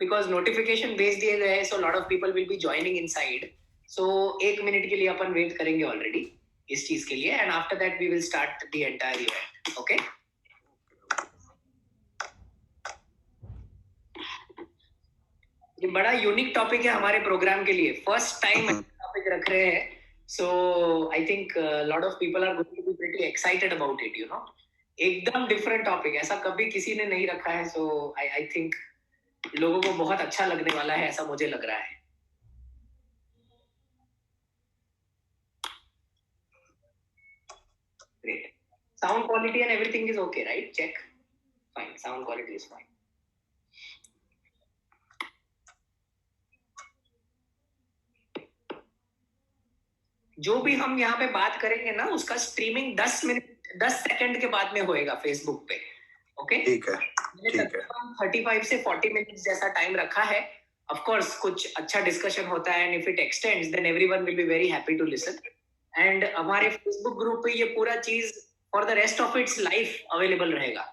because notification भेज दिए गए हैं, so lot of people will be joining inside. So 1 minute के लिए अपन वेट करेंगे already इस चीज के लिए, and after that we will start the entire event. Okay? ये बड़ा यूनिक टॉपिक है हमारे प्रोग्राम के लिए, फर्स्ट टाइम टॉपिक रख रहे हैं, so I think lot of people are going to be pretty excited about it, you know. एकदम डिफरेंट टॉपिक, ऐसा कभी किसी ने नहीं रखा है, so I think लोगों को बहुत अच्छा लगने वाला है, ऐसा मुझे लग रहा है. Great. Sound quality and everything is okay, right? Check. Fine. Sound quality is fine. जो भी हम यहाँ पे बात करेंगे ना, उसका स्ट्रीमिंग 10 सेकंड के बाद में होएगा फेसबुक पे. ओके, ठीक है. 35 से 40 मिनट जैसा टाइम रखा है. ऑफ कोर्स कुछ अच्छा डिस्कशन होता है, and if it extends then everyone will be very happy to listen. And हमारे फेसबुक ग्रुप पे ये पूरा चीज for the rest of its life available रहेगा.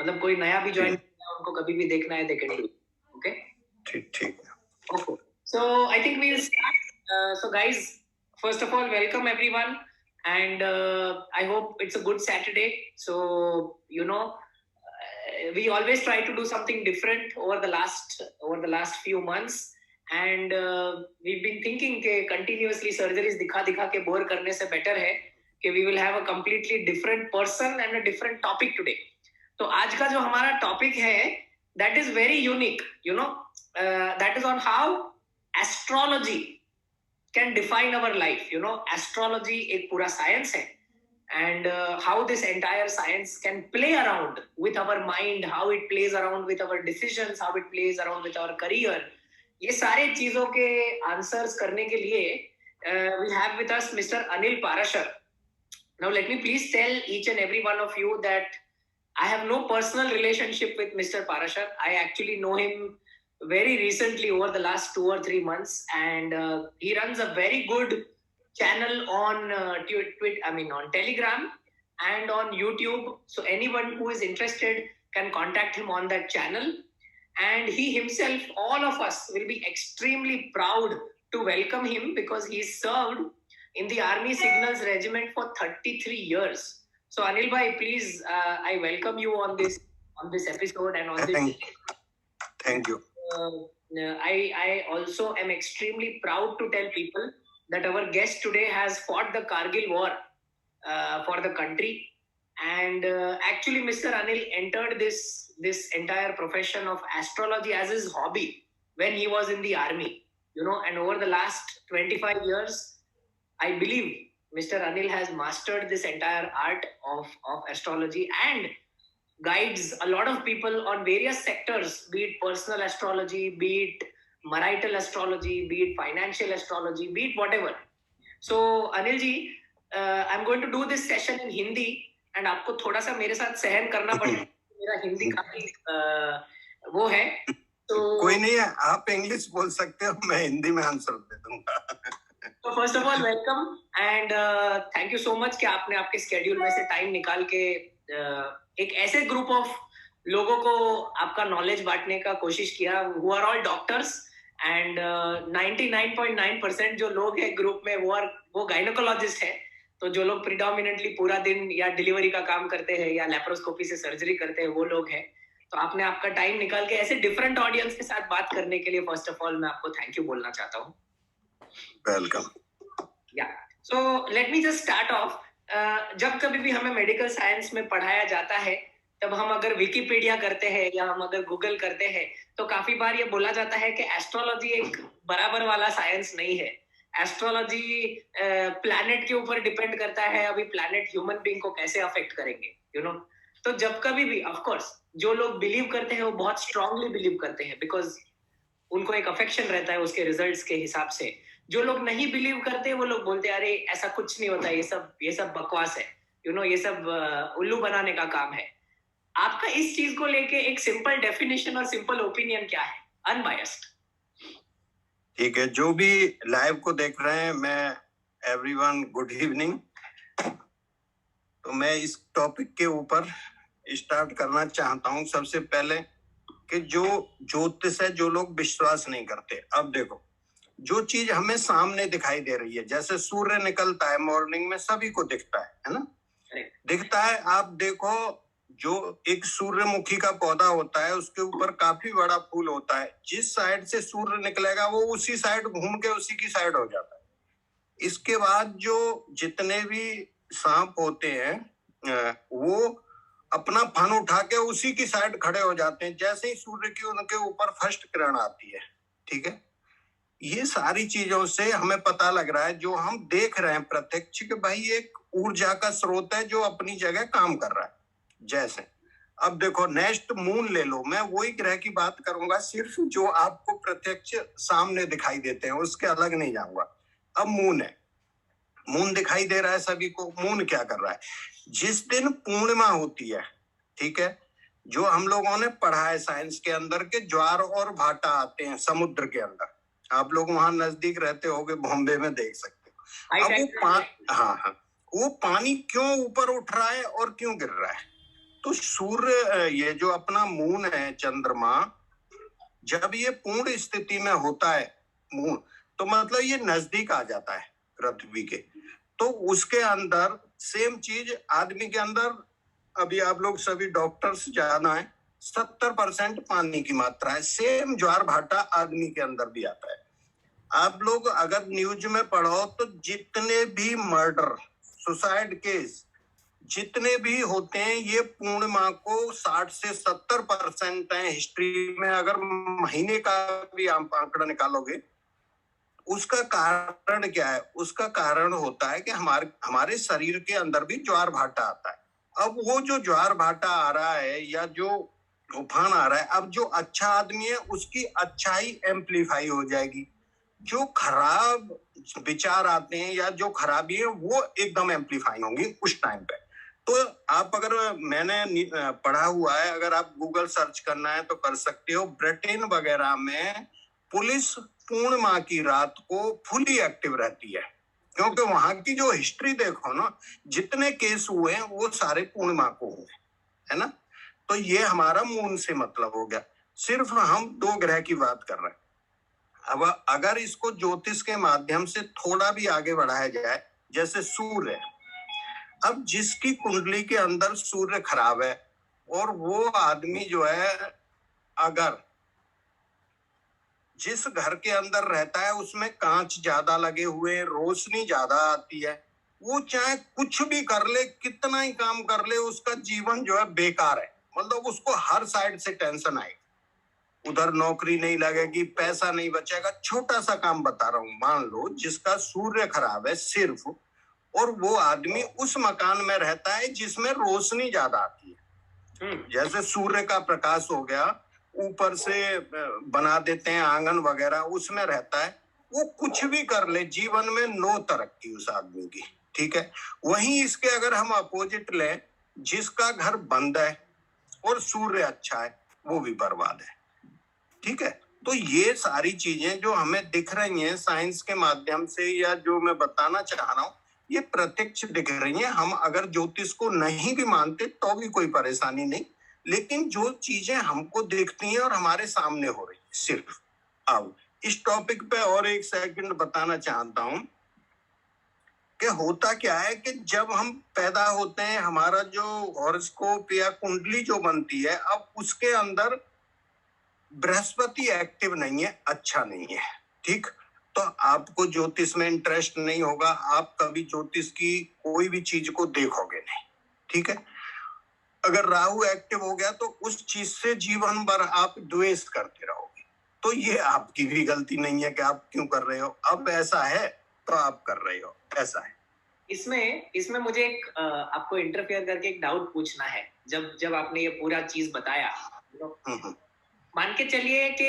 मतलब कोई नया भी ज्वाइन करना है, उनको कभी भी देखना है, दे कैन डू. ओके, ठीक. Okay, so I think we will start. So guys, first of all, welcome everyone, and I hope it's a good Saturday. So, you know, we always try to do something different over the last few months, and we've been thinking कि continuously surgeries दिखा के bore करने से better है कि we will have a completely different person and a different topic today. तो आज का जो हमारा topic है, that is very unique, you know, that is on how astrology can define our life. You know, astrology एक पूरा science है, and how this entire science can play around with our mind, how it plays around with our decisions, how it plays around with our career. ये सारे चीजों के answers करने के लिए we have with us Mr. Anil Parashar. Now let me please tell each and every one of you that I have no personal relationship with Mr. Parashar. I actually know him very recently over the last 2 or 3 months, and he runs a very good channel on on Telegram and on YouTube. So anyone who is interested can contact him on that channel, and he himself, all of us will be extremely proud to welcome him because he served in the Army Signals Regiment for 33 years. So Anil bhai, please, I welcome you on this episode and on this. Thank you. I also am extremely proud to tell people that our guest today has fought the Kargil war for the country, and actually Mr. Anil entered this entire profession of astrology as his hobby when he was in the army, you know, and over the last 25 years I believe Mr. Anil has mastered this entire art of astrology and guides a lot of people on various sectors, be it personal astrology, be it marital astrology, be it financial astrology, be it whatever. So Anil ji, I'm going to do this session in Hindi, and आपको थोड़ा सा मेरे साथ सहन करना पड़ेगा. मेरा हिंदी काफी वो है, तो कोई नहीं है, आप इंग्लिश बोल सकते हो, मैं हिंदी में आंसर दे दूंगा. So first of all, welcome, and thank you so much कि आपने आपके स्केड्यूल में से टाइम निकाल के एक ऐसे ग्रुप ऑफ लोगों को आपका नॉलेज बांटने का कोशिश किया, who are all doctors, and 99.9% जो लोग हैं ग्रुप में वो गायनोकोलॉजिस्ट है. तो जो लोग प्रिडोमिनेंटली पूरा दिन या डिलीवरी का काम करते हैं या लेप्रोस्कोपी से सर्जरी करते हैं, वो लोग हैं. तो आपने आपका टाइम निकाल के ऐसे डिफरेंट ऑडियंस के साथ बात करने के लिए फर्स्ट ऑफ ऑल मैं आपको थैंक यू बोलना चाहता हूँ. वेलकम. या so let me just start of. जब कभी भी हमें मेडिकल साइंस में पढ़ाया जाता है, तब हम अगर विकिपीडिया करते हैं या हम अगर गूगल करते हैं, तो काफी बार ये बोला जाता है कि एस्ट्रोलॉजी एक बराबर वाला साइंस नहीं है. एस्ट्रोलॉजी प्लैनेट के ऊपर डिपेंड करता है, अभी प्लैनेट ह्यूमन बीइंग को कैसे अफेक्ट करेंगे, यू नो. तो जब कभी भी ऑफ कोर्स जो लोग बिलीव करते हैं वो बहुत स्ट्रांगली बिलीव करते हैं, बिकॉज उनको एक अफेक्शन रहता है उसके रिजल्ट्स के हिसाब से. जो लोग नहीं बिलीव करते वो लोग बोलते हैं अरे ऐसा कुछ नहीं होता, ये सब बकवास है, यू नो, ये सब उल्लू बनाने का काम है. आपका इस चीज को लेके एक सिंपल डेफिनेशन और सिंपल ओपिनियन क्या है, अनबायस्ड? ठीक है, जो भी लाइव को देख रहे हैं, मैं एवरीवन गुड इवनिंग. तो मैं इस टॉपिक के ऊपर स्टार्ट करना चाहता हूं. सबसे पहले कि जो ज्योतिष है, जो लोग विश्वास नहीं करते, अब देखो जो चीज हमें सामने दिखाई दे रही है, जैसे सूर्य निकलता है मॉर्निंग में, सभी को दिखता है ना, दिखता है। आप देखो जो एक सूर्यमुखी का पौधा होता है, उसके ऊपर काफी बड़ा फूल होता है, जिस साइड से सूर्य निकलेगा वो उसी साइड घूम के उसी की साइड हो जाता है। इसके बाद जो जितने भी सांप होते हैं वो अपना फन उठा के उसी की साइड खड़े हो जाते हैं जैसे ही सूर्य की उनके ऊपर फर्स्ट किरण आती है। ठीक है, ये सारी चीजों से हमें पता लग रहा है, जो हम देख रहे हैं प्रत्यक्ष, कि भाई एक ऊर्जा का स्रोत है जो अपनी जगह काम कर रहा है। जैसे अब देखो नेक्स्ट मून ले लो, मैं वही ग्रह की बात करूंगा, सिर्फ जो आपको प्रत्यक्ष सामने दिखाई देते हैं, उसके अलग नहीं जाऊंगा। अब मून है, मून दिखाई दे रहा है सभी को। मून क्या कर रहा है, जिस दिन पूर्णिमा होती है, ठीक है, जो हम लोगों ने पढ़ा है साइंस के अंदर के ज्वार और भाटा आते हैं समुद्र के अंदर, आप लोग वहां नजदीक रहते होगे, बॉम्बे में देख सकते हो। अब वो वो पानी क्यों ऊपर उठ रहा है और क्यों गिर रहा है, तो सूर्य, ये जो अपना मून है, चंद्रमा, जब ये पूर्ण स्थिति में होता है मून, तो मतलब ये नजदीक आ जाता है पृथ्वी के, तो उसके अंदर सेम चीज आदमी के अंदर, अभी आप लोग सभी डॉक्टर्स जाना है, 70% पानी की मात्रा है। सेम ज्वार भाटा आदमी के अंदर भी आता है। आप लोग अगर न्यूज में पढ़ो तो जितने भी मर्डर, सुसाइड केस जितने भी होते हैं, ये पूर्णिमा को 60 से 70% है हिस्ट्री में। अगर महीने का भी आप आंकड़ा निकालोगे, उसका कारण क्या है, उसका कारण होता है कि हमारे शरीर के अंदर भी ज्वार भाटा आता है। अब वो जो ज्वार भाटा आ रहा है या जो तूफान आ रहा है, अब जो अच्छा आदमी है उसकी अच्छाई एम्पलीफाई हो जाएगी, जो खराब विचार आते हैं या जो खराबी है वो एकदम एम्पलीफाई होंगी उस टाइम पे। तो आप, अगर मैंने पढ़ा हुआ है, अगर आप गूगल सर्च करना है तो कर सकते हो, ब्रिटेन वगैरह में पुलिस पूर्णिमा की रात को फुली एक्टिव रहती है, क्योंकि वहां की जो हिस्ट्री देखो ना, जितने केस हुए हैं वो सारे पूर्णिमा को हुए, है ना। तो ये हमारा मून से मतलब हो गया, सिर्फ हम 2 ग्रह की बात कर रहे हैं। अब अगर इसको ज्योतिष के माध्यम से थोड़ा भी आगे बढ़ाया जाए, जैसे सूर्य, अब जिसकी कुंडली के अंदर सूर्य खराब है, और वो आदमी जो है, अगर जिस घर के अंदर रहता है उसमें कांच ज्यादा लगे हुए, रोशनी ज्यादा आती है, वो चाहे कुछ भी कर ले, कितना ही काम कर ले, उसका जीवन जो है बेकार है। मतलब उसको हर साइड से टेंशन आएगी, उधर नौकरी नहीं लगेगी, पैसा नहीं बचेगा। छोटा सा काम बता रहा हूं, मान लो जिसका सूर्य खराब है सिर्फ, और वो आदमी उस मकान में रहता है जिसमें रोशनी ज्यादा आती है, जैसे सूर्य का प्रकाश हो गया, ऊपर से बना देते हैं आंगन वगैरह, उसमें रहता है, वो कुछ भी कर ले जीवन में नो तरक्की उस आदमी की। ठीक है, वहीं इसके अगर हम अपोजिट लें, जिसका घर बंद है और सूर्य अच्छा है, वो भी बर्बाद है। ठीक है, तो ये सारी चीजें जो हमें दिख रही हैं साइंस के माध्यम से, या जो मैं बताना चाह रहा हूँ, ये प्रत्यक्ष दिख रही हैं। हम अगर ज्योतिष को नहीं भी मानते तो भी कोई परेशानी नहीं, लेकिन जो चीजें हमको दिखती हैं और हमारे सामने हो रही है सिर्फ। अब इस टॉपिक पे और 1 सेकंड बताना चाहता हूं कि होता क्या है कि जब हम पैदा होते हैं, हमारा जो हॉरोस्कोप या कुंडली जो बनती है, अब उसके अंदर बृहस्पति एक्टिव नहीं है, अच्छा नहीं है। ठीक, तो आपको ज्योतिष में इंटरेस्ट नहीं होगा, आप कभी ज्योतिष की कोई भी चीज को देखोगे नहीं। ठीक है, अगर राहु एक्टिव हो गया तो उस चीज से जीवन भर आप द्वेष करते रहोगे। तो ये आपकी भी गलती नहीं है कि आप क्यों कर रहे हो, अब ऐसा है तो आप कर रहे हो, ऐसा है। इसमें मुझे एक आपको इंटरफेयर करके एक डाउट पूछना है। जब आपने ये पूरा चीज बताया, मान के चलिए कि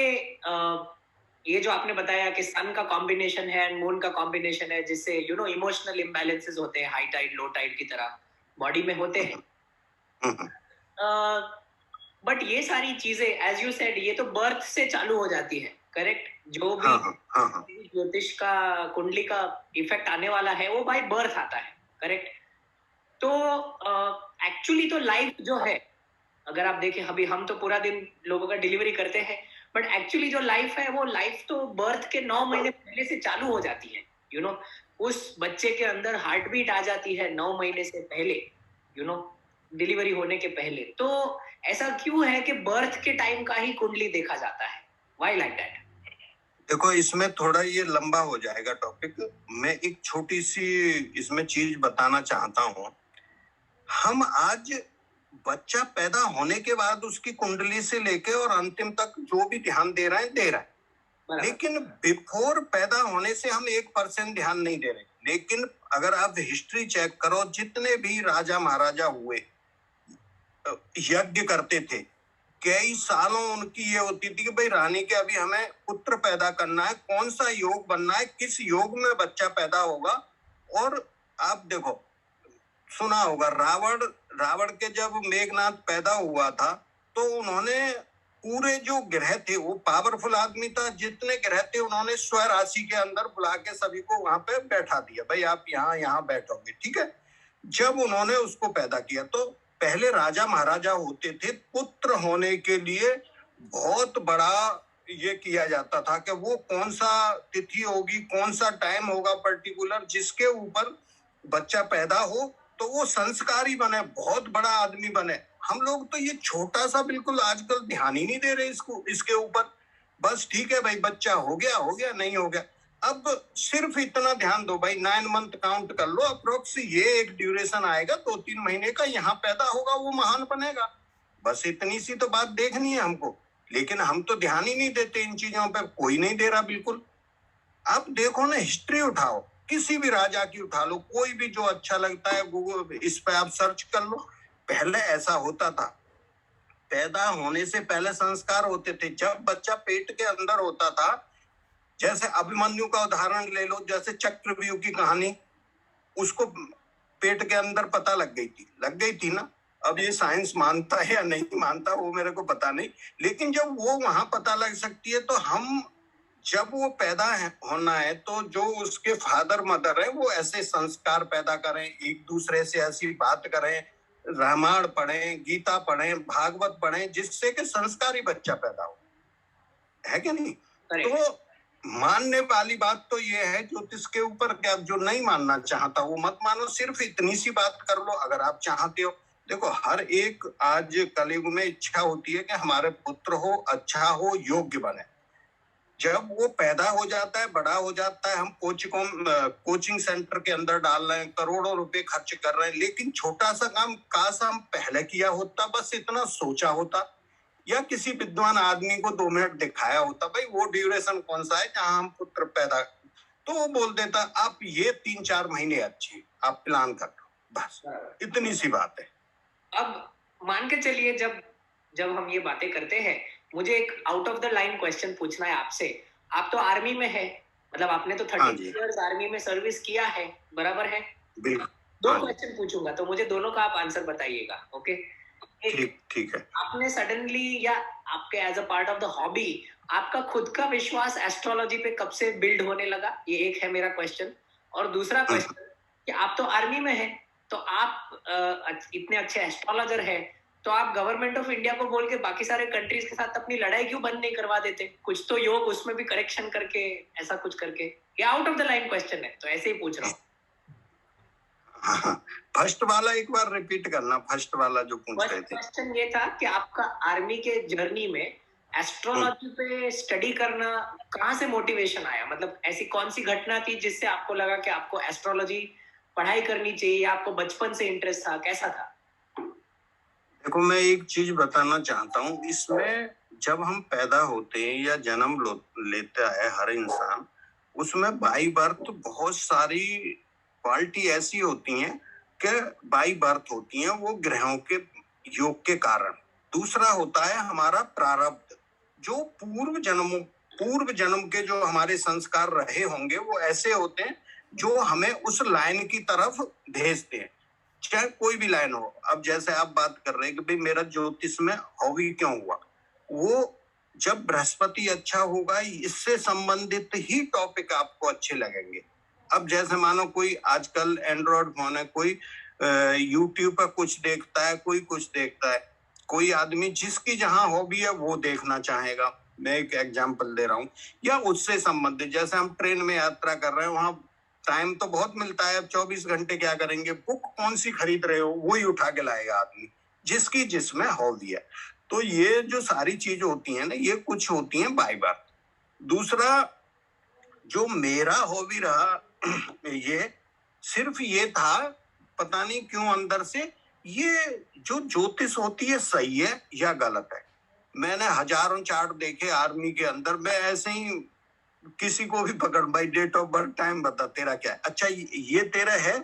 ये जो आपने बताया कि सन का कॉम्बिनेशन है एंड मून का कॉम्बिनेशन है, जिससे इमोशनल इम्बैलेंसेस होते हैं, हाई टाइड लो टाइड की तरह बॉडी में होते हैं। बट ये सारी चीजें एज यू सेड, ये तो बर्थ से चालू हो जाती है, करेक्ट? जो भी ज्योतिष का कुंडली का इफेक्ट आने वाला है वो बाय बर्थ आता है, करेक्ट? तो एक्चुअली तो लाइफ जो है, अगर आप देखें अभी हम तो पूरा दिन लोगों का डिलीवरी करते हैं, बट एक्चुअली जो लाइफ है वो लाइफ तो बर्थ के 9 महीने पहले से चालू हो जाती है, यू नो उस बच्चे के अंदर हार्ट बीट आ जाती है 9 महीने से पहले, यू नो डिलीवरी होने के पहले। तो ऐसा क्यों है कि बर्थ के टाइम का ही कुंडली देखा जाता है? Why like that? देखो, इसमें थोड़ा ये लंबा हो जाएगा टॉपिक। मैं एक छोटी सी इसमें चीज बताना चाहता हूँ। हम आज बच्चा पैदा होने के बाद उसकी कुंडली से लेके और अंतिम तक जो भी ध्यान दे रहे हैं, लेकिन बिफोर पैदा होने से हम 1% ध्यान नहीं दे रहे। लेकिन अगर आप हिस्ट्री चेक करो, जितने भी राजा महाराजा हुए यज्ञ करते थे, कई सालों उनकी ये होती थी कि भाई रानी के अभी हमें पुत्र पैदा करना है, कौन सा योग बनना है, किस योग में बच्चा पैदा होगा। और आप देखो, सुना होगा रावण के जब मेघनाथ पैदा हुआ था तो उन्होंने पूरे जो ग्रह थे, वो पावरफुल आदमी था, जितने ग्रह थे उन्होंने स्व राशि के अंदर बुला के सभी को वहां पे बैठा दिया, भाई आप यहाँ बैठोगे, ठीक है। जब उन्होंने उसको पैदा किया तो पहले राजा महाराजा होते थे, पुत्र होने के लिए बहुत बड़ा ये किया जाता था कि वो कौन सा तिथि होगी, कौन सा टाइम होगा पर्टिकुलर, जिसके ऊपर बच्चा पैदा हो तो वो संस्कारी बने, बहुत बड़ा आदमी बने। हम लोग तो ये छोटा सा बिल्कुल आजकल ध्यान ही नहीं दे रहे इसके ऊपर। बस ठीक है भाई, बच्चा हो गया नहीं हो गया, अब सिर्फ इतना ध्यान दो भाई, 9 मंथ काउंट कर लो अप्रोक्स, ये एक ड्यूरेशन आएगा 2-3 महीने का, यहाँ पैदा होगा, वो महान बनेगा। बस इतनी सी तो बात देखनी है हमको, लेकिन हम तो ध्यान ही नहीं देते इन चीजों पे, कोई नहीं दे रहा बिल्कुल। आप देखो ना, हिस्ट्री उठाओ, किसी भी राजा की उठा लो, कोई भी जो अच्छा लगता है गूगल इस पे आप सर्च कर लो। पहले ऐसा होता था, पैदा होने से पहले संस्कार होते थे। जब बच्चा पेट के अंदर होता था, जैसे अभिमन्यु का उदाहरण ले लो, जैसे चक्रव्यूह की कहानी, उसको पेट के अंदर पता लग गई थी ना। अब ये साइंस मानता है या नहीं मानता वो मेरे को पता नहीं, लेकिन जब वो वहां पता लग सकती है, तो हम जब वो पैदा होना है तो जो उसके फादर मदर है वो ऐसे संस्कार पैदा करें, एक दूसरे से ऐसी बात करें, रामायण पढ़ें, गीता पढ़ें, भागवत पढ़ें, जिससे कि संस्कारी बच्चा पैदा हो, है कि नहीं? तो मानने वाली बात तो ये है, ज्योतिष के ऊपर क्या, जो नहीं मानना चाहता वो मत मानो, सिर्फ इतनी सी बात कर लो अगर आप चाहते हो। देखो, हर एक आज कलयुग में इच्छा होती है कि हमारे पुत्र हो, अच्छा हो, योग्य बने। जब वो पैदा हो जाता है, बड़ा हो जाता है, हम कोचिंग सेंटर के अंदर डाल रहे हैं, करोड़ों रुपए खर्च कर रहे हैं, लेकिन छोटा सा काम काश हम पहले किया होता, बस इतना सोचा होता, या किसी विद्वान आदमी को 2 मिनट दिखाया होता, भाई वो ड्यूरेशन कौन सा है जहां हम पुत्र पैदा, तो वो बोल देता आप ये 3-4 महीने अच्छे आप प्लान कर लो, बस इतनी सी बात है। अब मान के चलिए, जब हम ये बातें करते हैं, मुझे एक out of the line question पूछना है आपसे। आप तो आर्मी में है, मतलब आपने तो 30 इयर्स आर्मी में सर्विस किया है, बराबर है? बिल्कुल। 2 क्वेश्चन पूछूंगा, तो मुझे दोनों का आप आंसर बताइएगा, ओके? ठीक है। आपने सडनली या आपके as a part of the hobby आपका खुद का विश्वास एस्ट्रोलॉजी पे कब से बिल्ड होने लगा? ये एक है मेरा क्वेश्चन। और दूसरा क्वेश्चन कि आप तो आर्मी में है, तो आप इतने अच्छे एस्ट्रोलॉजर है, तो आप गवर्नमेंट ऑफ इंडिया को बोल के बाकी सारे कंट्रीज के साथ अपनी लड़ाई क्यों बंद नहीं करवा देते? कुछ तो योग उसमें भी करेक्शन करके, ऐसा कुछ करके। ये out of the line question है, तो ऐसे ही पूछ रहा हूँ। फर्स्ट वाला एक बार रिपीट करना, फर्स्ट वाला जो पूछ रहे थे। क्वेश्चन ये था कि आपका आर्मी के जर्नी में एस्ट्रोलॉजी पे स्टडी करना कहाँ से मोटिवेशन आया? मतलब ऐसी कौन सी घटना थी जिससे आपको लगा कि आपको एस्ट्रोलॉजी पढ़ाई करनी चाहिए, या आपको बचपन से इंटरेस्ट था, कैसा था? देखो, मैं एक चीज बताना चाहता हूँ इसमें, जब हम पैदा होते हैं या जन्म लेता है हर इंसान, उसमें बाई बर्थ बहुत सारी क्वालिटी ऐसी होती हैं कि बाई बर्थ होती हैं, वो ग्रहों के योग के कारण। दूसरा होता है हमारा प्रारब्ध, जो पूर्व जन्म के जो हमारे संस्कार रहे होंगे, वो ऐसे होते हैं जो हमें उस लाइन की तरफ भेजते हैं, चाहे कोई भी लाइन हो। अब जैसे आप बात कर रहे हैं कि भाई मेरा ज्योतिष में हॉबी क्यों हुआ, वो जब बृहस्पति अच्छा होगा, इससे संबंधित ही टॉपिक आपको अच्छे लगेंगे। अब जैसे मानो कोई आजकल एंड्रॉइड फोन है, कोई यूट्यूब पर कुछ देखता है, कोई कुछ देखता है, कोई आदमी जिसकी जहां हॉबी है वो देखना चाहेगा। मैं एक एग्जांपल दे रहा हूँ, या उससे संबंधित, जैसे हम ट्रेन में यात्रा कर रहे हैं, वहां टाइम तो बहुत मिलता है, अब 24 घंटे क्या करेंगे, बुक कौन सी खरीद रहे हो वही उठा के लाएगा आदमी, जिसकी जिसमें हॉबी है। तो ये जो सारी चीज होती है ना, ये कुछ होती है बाय बार। दूसरा जो मेरा हॉबी रहा ये सिर्फ ये था, पता नहीं क्यों अंदर से, ये जो ज्योतिष होती है सही है या गलत है। मैंने हजारों चार्ट देखे आर्मी के अंदर, मैं ऐसे ही किसी को भी पकड़, भाई डेट ऑफ बर्थ टाइम बता, तेरा क्या है, अच्छा ये तेरा है,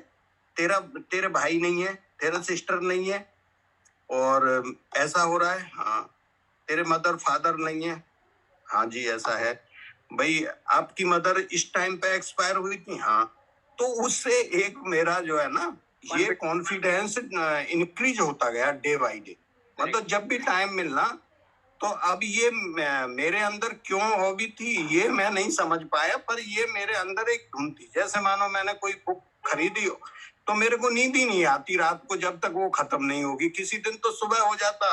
तेरे भाई नहीं है, तेरा सिस्टर नहीं है, और ऐसा हो रहा है, हाँ, तेरे मदर फादर नहीं है, हाँ जी ऐसा है, भाई आपकी मदर इस टाइम पे एक्सपायर हुई थी, हाँ। तो उससे एक मेरा जो है ना, ये कॉन्फिडेंस इंक्रीज होता गया डे बाई डे। मतलब जब भी टाइम मिलना, तो अब ये मेरे अंदर क्यों हॉबी थी ये मैं नहीं समझ पाया, पर ये मेरे अंदर एक धुन थी। जैसे मानो मैंने कोई बुक खरीदी हो, तो मेरे को नींद ही नहीं आती रात को जब तक वो खत्म नहीं होगी। किसी दिन तो सुबह हो जाता,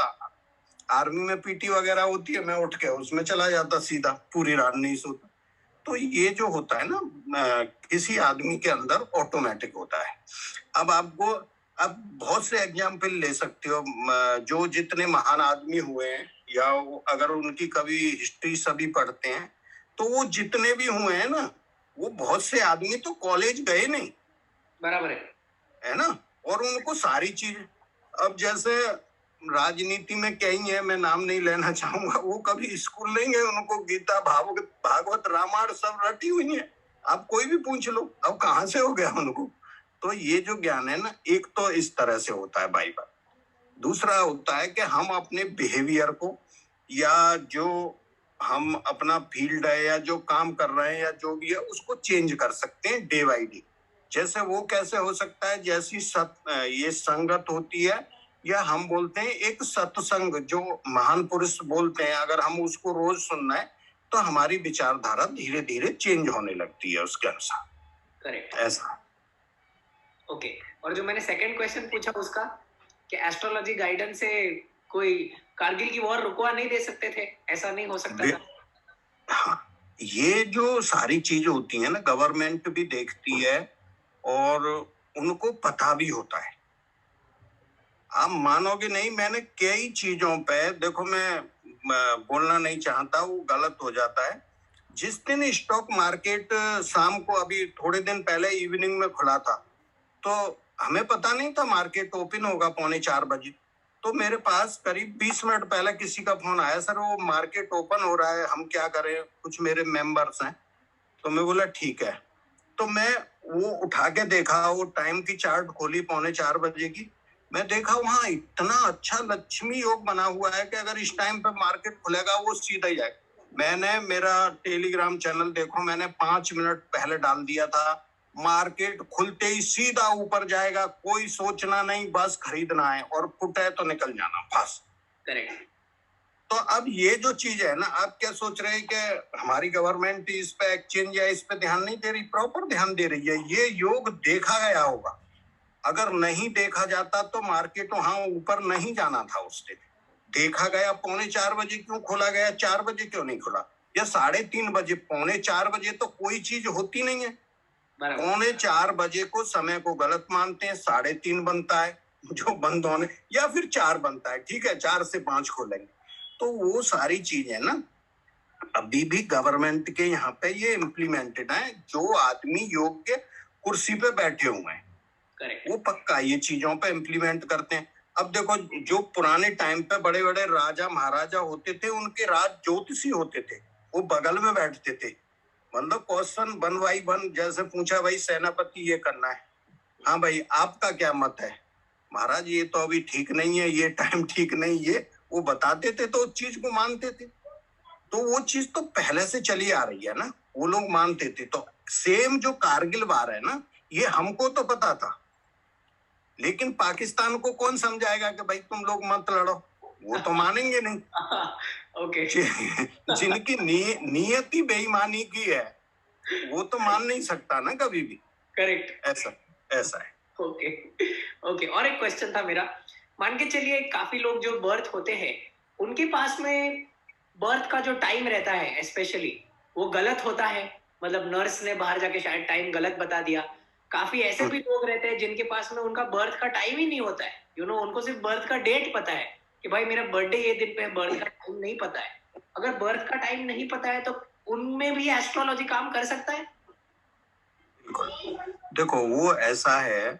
आर्मी में पीटी वगैरह होती है, मैं उठ के उसमें चला जाता सीधा, पूरी रात नहीं सोता। तो ये जो होता है ना, किसी आदमी के अंदर ऑटोमेटिक होता है। अब आपको अब बहुत से एग्जाम्पल ले सकते हो, जो जितने महान आदमी हुए हैं, या अगर उनकी कभी हिस्ट्री सभी पढ़ते हैं, तो वो जितने भी हुए हैं ना, वो बहुत से आदमी तो कॉलेज गए नहीं, बराबर है ना, और उनको सारी चीज, अब जैसे राजनीति में कई है, मैं नाम नहीं लेना चाहूंगा, वो कभी स्कूल नहीं गए, उनको गीता भागवत रामायण सब रटी हुई है, आप कोई भी पूछ लो, अब कहाँ से हो गया उनको। तो ये जो ज्ञान है ना, एक तो इस तरह से होता है बाइबल। दूसरा होता है कि हम अपने बिहेवियर को, या जो हम अपना फील्ड है, या जो काम कर रहे हैं, या जो भी है, उसको चेंज कर सकते हैं डे बाई डे। जैसे वो कैसे हो सकता है, जैसी ये संगत होती है, या हम बोलते हैं एक सत्संग, जो महान पुरुष बोलते हैं, अगर हम उसको रोज सुनना है, तो हमारी विचारधारा धीरे धीरे चेंज होने लगती है उसके अनुसार। करेक्ट, ऐसा। ओके। और जो मैंने सेकंड क्वेश्चन पूछा उसका, कि एस्ट्रोलॉजी गाइडेंस से कोई कारगिल की वॉर रुकवा नहीं दे सकते थे, ऐसा नहीं हो सकता था? हाँ, ये जो सारी चीज होती है ना, गवर्नमेंट भी देखती है और उनको पता भी होता है। आप मानोगे नहीं, मैंने कई चीजों पे, देखो मैं बोलना नहीं चाहता, वो गलत हो जाता है। जिस दिन स्टॉक मार्केट शाम को, अभी थोड़े दिन पहले इवनिंग में खुला था, तो हमें पता नहीं था मार्केट ओपन होगा 3:45 बजे। तो मेरे पास करीब 20 मिनट पहले किसी का फोन आया, सर वो मार्केट ओपन हो रहा है, हम क्या करें, कुछ मेरे मेंबर्स हैं। तो मैं बोला ठीक है। तो मैं वो उठा के देखा, वो टाइम की चार्ट खोली 3:45 बजे की, मैं देखा वहां इतना अच्छा लक्ष्मी योग बना हुआ है कि अगर इस टाइम पे मार्केट खुलेगा वो सीधा ही जाए। मैंने मेरा टेलीग्राम चैनल देखो, मैंने 5 मिनट पहले डाल दिया था, मार्केट खुलते ही सीधा ऊपर जाएगा, कोई सोचना नहीं, बस खरीदना है, और फुटे तो निकल जाना, बस। करेक्ट। तो अब ये जो चीज है ना, आप क्या सोच रहे हैं कि हमारी गवर्नमेंट इस पे एक्सचेंज या इस पे ध्यान नहीं दे रही? प्रॉपर ध्यान दे रही है। ये योग देखा गया होगा, अगर नहीं देखा जाता तो मार्केट वहां ऊपर नहीं जाना था उस दिन। देखा गया 3:45 बजे क्यों खोला गया, 4 बजे क्यों नहीं खुला, या 3:30 बजे? 3:45 बजे तो कोई चीज होती नहीं है। 3:45 बजे को समय को गलत मानते हैं, 3:30 बनता है जो बंद होने, या फिर 4 बनता है, ठीक है, 4 से 5 खोलेंगे। तो वो सारी चीज है ना, अभी भी गवर्नमेंट के यहाँ पे ये इम्प्लीमेंटेड है। जो आदमी योग के कुर्सी पे बैठे हुए हैं, वो पक्का ये चीजों पे इम्प्लीमेंट करते हैं। अब देखो, जो पुराने टाइम पे बड़े बड़े राजा महाराजा होते थे, उनके राज ज्योतिषी होते थे, वो बगल में बैठते थे। मतलब क्वेश्चन 1 by 1 जैसे पूछा, भाई सेनापति ये करना है, हाँ भाई आपका क्या मत है? महाराज ये तो अभी ठीक नहीं है, ये टाइम ठीक नहीं है, वो बताते थे तो उस चीज को मानते थे। तो वो चीज तो पहले से चली आ रही है ना, वो लोग मानते थे। तो सेम जो कारगिल वार है ना, ये हमको तो पता था, लेकिन पाकिस्तान को कौन समझाएगा कि भाई तुम लोग मत लड़ो? वो तो मानेंगे नहीं। ओके। जिनकी नियति बेईमानी की है, वो तो मान नहीं सकता ना कभी भी। करेक्ट, ऐसा है। ओके। ओके, और एक क्वेश्चन था मेरा, मान के चलिए काफी लोग जो बर्थ होते हैं उनके पास में बर्थ का जो टाइम रहता है स्पेशली वो गलत होता है, मतलब नर्स ने बाहर जाके शायद टाइम गलत बता दिया। काफी ऐसे भी लोग रहते हैं जिनके पास में उनका बर्थ का टाइम ही नहीं होता है, उनको सिर्फ बर्थ का डेट पता है कि भाई मेरा बर्थडे ये दिन पे है, बर्थ का टाइम नहीं पता है। अगर बर्थ का टाइम नहीं पता है तो उनमें भी एस्ट्रोलॉजी काम कर सकता है? देखो वो ऐसा है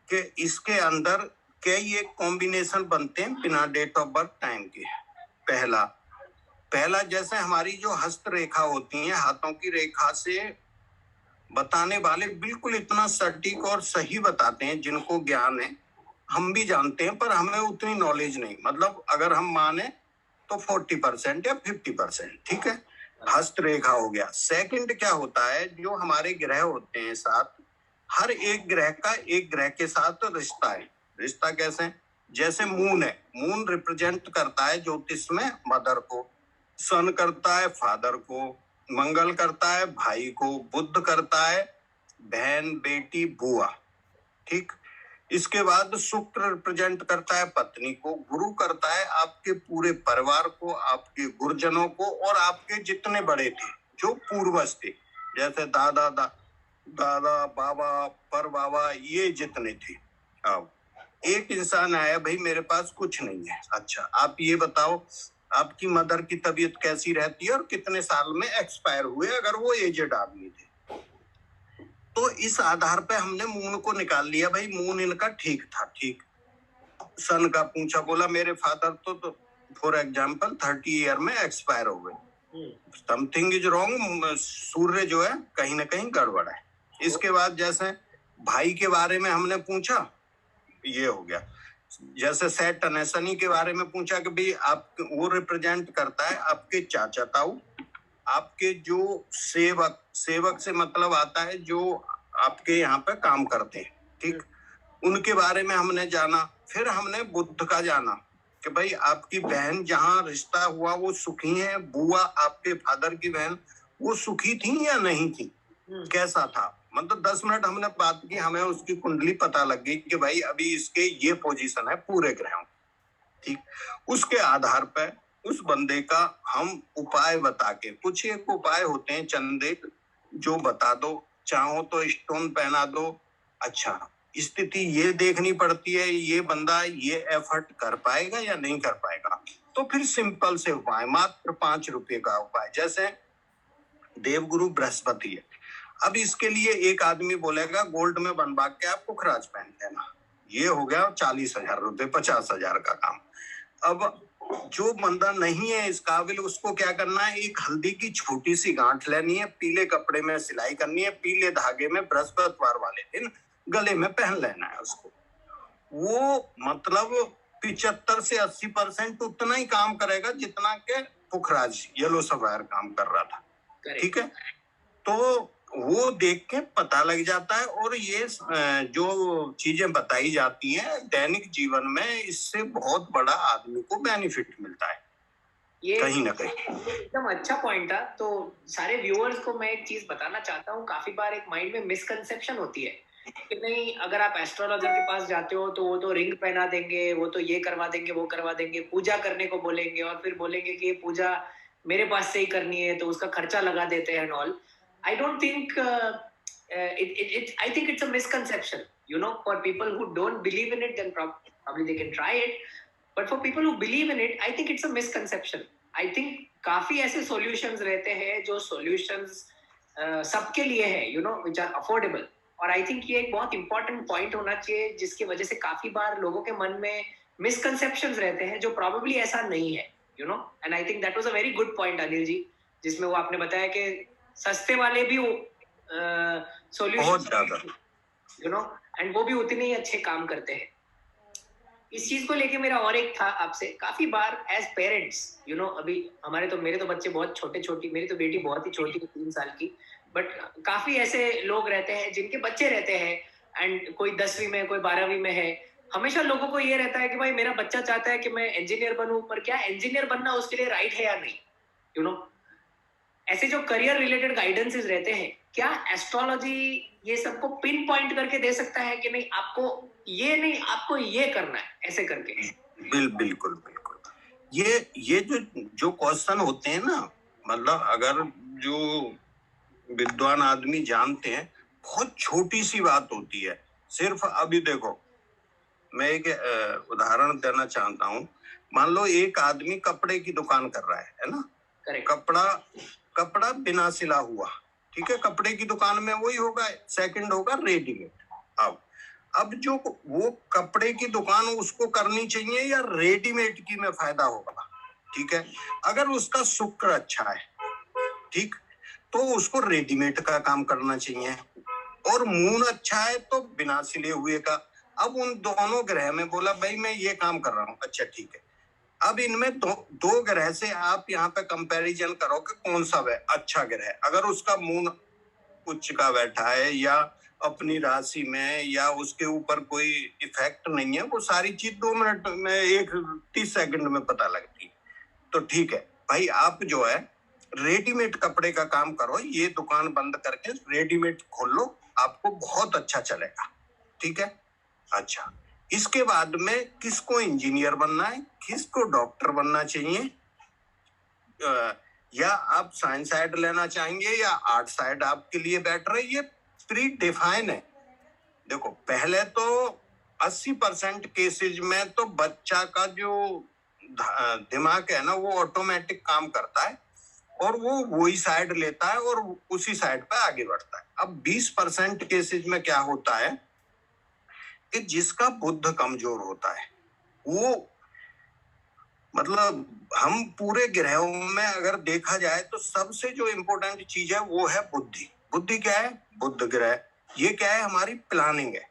कि इसके अंदर कई एक कॉम्बिनेशन बनते हैं बिना डेट ऑफ बर्थ टाइम के। पहला जैसे हमारी जो हस्त रेखा होती है, हाथों की रेखा से बताने वाले बिल्कुल इतना सटीक और सही बताते हैं, जिनको ज्ञान है हम भी जानते हैं, पर हमें उतनी नॉलेज नहीं। मतलब अगर हम माने तो 40% या 50%, ठीक है। हस्त रेखा हो गया। सेकंड क्या होता है, जो हमारे ग्रह होते हैं साथ, हर एक ग्रह का एक ग्रह के साथ रिश्ता है। रिश्ता कैसे? जैसे मून है, मून रिप्रेजेंट करता है ज्योतिष में मदर को, सन करता है फादर को, मंगल करता है भाई को, बुध करता है बहन बेटी बुआ, ठीक। इसके बाद शुक्र रिप्रेजेंट करता है पत्नी को, गुरु करता है आपके पूरे परिवार को, आपके गुरुजनों को, और आपके जितने बड़े थे जो पूर्वज थे, जैसे दादा दादा बाबा पर बाबा, ये जितने थे। अब एक इंसान आया, भाई मेरे पास कुछ नहीं है, अच्छा आप ये बताओ आपकी मदर की तबीयत कैसी रहती है और कितने साल में एक्सपायर हुए, अगर वो एजेड आदमी थे। तो इस आधार पे हमने मून को निकाल लिया, भाई मून इनका ठीक था, ठीक। सन का पूछा, बोला मेरे फादर तो फॉर एग्जाम्पल 30 ईयर में एक्सपायर हो गए, समथिंग इज रॉन्ग, सूर्य जो है कहीं ना कहीं गड़बड़ है। इसके बाद जैसे भाई के बारे में हमने पूछा, ये हो गया। जैसे सैटर्न है, शनि के बारे में पूछा कि भाई आप, वो रिप्रेजेंट करता है आपके चाचा ताऊ, आपके जो सेवक से मतलब आता है जो आपके यहाँ पे काम करते हैं, ठीक। उनके बारे में हमने जाना। फिर हमने बुध का जाना कि भाई आपकी बहन जहाँ रिश्ता हुआ वो सुखी है, बुआ आपके फादर की बहन वो सुखी थी या नहीं थी, कैसा था। मतलब 10 मिनट हमने बात की, हमें उसकी कुंडली पता लग गई कि भाई अभी इसके ये पोजीशन है पूरे ग्रहों, ठीक। उसके आधार पर उस बंदे का हम उपाय बता के, कुछ एक उपाय होते हैं चंदे जो बता दो, चाहो तो स्टोन पहना दो। अच्छा स्थिति ये देखनी पड़ती है, ये बंदा ये एफर्ट कर पाएगा या नहीं कर पाएगा। तो फिर सिंपल से उपाय, मात्र 5 रुपए का उपाय, जैसे देवगुरु बृहस्पति है। अब इसके लिए एक आदमी बोलेगा गोल्ड में बनवा के आप पुखराज पहन लेना, ये हो गया 40,000 रुपए, 50,000 का काम। अब जो बंदा नहीं है इस काबिल, उसको क्या करना है, एक हल्दी की छोटी सी गांठ लेनी है, पीले कपड़े में सिलाई करनी है, पीले धागे में बृहस्पतिवार वाले दिन गले में पहन लेना है उसको। वो मतलब 75 से 80% उतना ही काम करेगा जितना के पुखराज येलो सफायर काम कर रहा था, ठीक है। तो वो देख के पता लग जाता है, और ये जो चीजें बताई जाती हैं दैनिक जीवन में, इससे बहुत बड़ा आदमी को बेनिफिट मिलता है, ये कहीं ना कहीं। एकदम अच्छा पॉइंट था। तो सारे व्यूअर्स को मैं एक चीज बताना चाहता हूँ, काफी बार एक माइंड में मिसकंसेप्शन होती है कि नहीं, अगर आप एस्ट्रोलॉजर के पास जाते हो तो वो तो रिंग पहना देंगे, वो तो ये करवा देंगे, वो करवा देंगे, पूजा करने को बोलेंगे, और फिर बोलेंगे कि ये पूजा मेरे पास से ही करनी है, तो उसका खर्चा लगा देते हैं all. I don't think I think it's a misconception, for people who don't believe in it, then probably they can try it. But for people who believe in it, I think it's a misconception. I think काफी ऐसे solutions रहते हैं जो solutions सबके लिए है, which are affordable. और I think ये एक बहुत important point होना चाहिए, जिसकी वजह से काफी बार लोगों के मन में misconceptions रहते हैं जो probably ऐसा नहीं है, and I think that was a very good point, Anil ji, जिसमें वो आपने बताया कि सस्ते वाले भी सॉल्यूशन, एंड वो भी उतने ही अच्छे काम करते हैं। इस चीज को लेके मेरा और एक था आपसे, काफी बार एज पेरेंट्स, अभी मेरे तो बच्चे बहुत छोटे, मेरी तो बेटी बहुत ही छोटी है, 3 साल की, बट काफी ऐसे लोग रहते हैं जिनके बच्चे रहते हैं, एंड कोई 10वीं में, कोई 12वीं में है। हमेशा लोगों को ये रहता है कि भाई मेरा बच्चा चाहता है कि मैं इंजीनियर बनूं, पर क्या इंजीनियर बनना उसके लिए राइट है या नहीं, ऐसे जो करियर रिलेटेड गाइडेंसेस रहते हैं क्या एस्ट्रोलॉजी ये सबको पिन पॉइंट करके दे सकता है कि नहीं आपको ये करना है ऐसे करके? बिल्कुल बिल्कुल। ये जो क्वेश्चन होते हैं ना, मतलब अगर जो विद्वान आदमी जानते हैं, बहुत छोटी सी बात होती है। सिर्फ अभी देखो, मैं एक उदाहरण देना चाहता हूँ। मान लो एक आदमी कपड़े की दुकान कर रहा है ना? कपड़ा बिना सिला हुआ, ठीक है? कपड़े की दुकान में वही होगा, सेकंड होगा रेडीमेड। अब जो वो कपड़े की दुकान उसको करनी चाहिए या रेडीमेड की में फायदा होगा, ठीक है? अगर उसका शुक्र अच्छा है, ठीक, तो उसको रेडीमेड का काम करना चाहिए, और मून अच्छा है तो बिना सिले हुए का। अब उन दोनों ग्रह में बोला भाई मैं ये काम कर रहा हूँ, अच्छा ठीक है। अब इनमें दो ग्रह से आप यहाँ पे कंपैरिजन करो कि कौन सा अच्छा ग्रह। अगर उसका मून उच्च का बैठा है या अपनी राशि में या उसके ऊपर कोई इफेक्ट नहीं है, वो सारी चीज 2 मिनट में 30 सेकंड में पता लगती है, तो ठीक है भाई। आप जो है रेडीमेड कपड़े का काम करो, ये दुकान बंद करके रेडीमेड खोल लो, आपको बहुत अच्छा चलेगा, ठीक है? अच्छा, इसके बाद में किसको इंजीनियर बनना है, किसको डॉक्टर बनना चाहिए, या आप साइंस साइड लेना चाहेंगे या आर्ट साइड आपके लिए बेटर है, ये प्री डिफाइन है। देखो, पहले तो 80% केसेज में तो बच्चा का जो दिमाग है ना, वो ऑटोमेटिक काम करता है और वो वही साइड लेता है और उसी साइड पे आगे बढ़ता है। अब 20% केसेज में क्या होता है कि जिसका बुद्ध कमजोर होता है, वो मतलब हम पूरे ग्रहों में अगर देखा जाए तो सबसे जो इम्पोर्टेंट चीज है वो है बुद्धि। बुद्धि क्या है? बुध ग्रह। ये क्या है? हमारी प्लानिंग है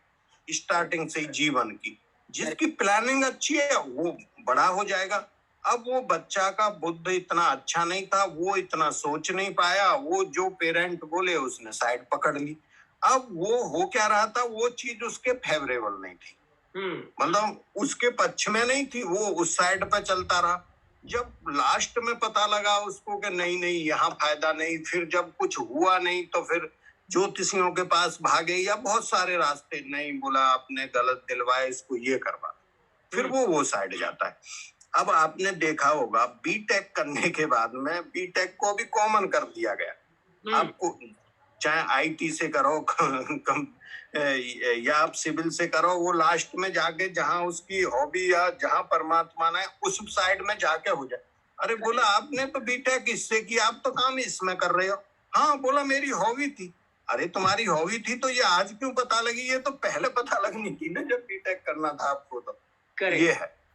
स्टार्टिंग से जीवन की। जिसकी प्लानिंग अच्छी है वो बड़ा हो जाएगा। अब वो बच्चा का बुद्ध इतना अच्छा नहीं था, वो इतना सोच नहीं पाया, वो जो पेरेंट बोले उसने साइड पकड़ ली। अब वो हो क्या रहा था, वो चीज उसके फेवरेबल नहीं थी, मतलब उसके पक्ष में नहीं थी, वो उस साइड पे चलता रहा। जब लास्ट में पता लगा उसको कि नहीं यहाँ फायदा नहीं, फिर जब कुछ हुआ नहीं तो फिर ज्योतिषियों के पास भागे या बहुत सारे रास्ते, नहीं बोला आपने गलत दिलवाया, इसको ये करवा, फिर वो साइड जाता है। अब आपने देखा होगा बीटेक करने के बाद में बीटेक को भी कॉमन कर दिया गया। आपको चाहे आईटी से करो या आप सिविल से करो, वो लास्ट में जाके जहां उसकी हॉबी या जहां परमात्मा ने उस साइड में जाके हो जाए। अरे बोला आपने तो बीटेक इससे किया, आप तो काम इसमें कर रहे हो। हाँ, बोला मेरी हॉबी थी। अरे तुम्हारी हॉबी थी तो ये आज क्यों पता लगी? ये तो पहले पता लगनी थी ना जब बीटेक करना था आपको। तो ये है।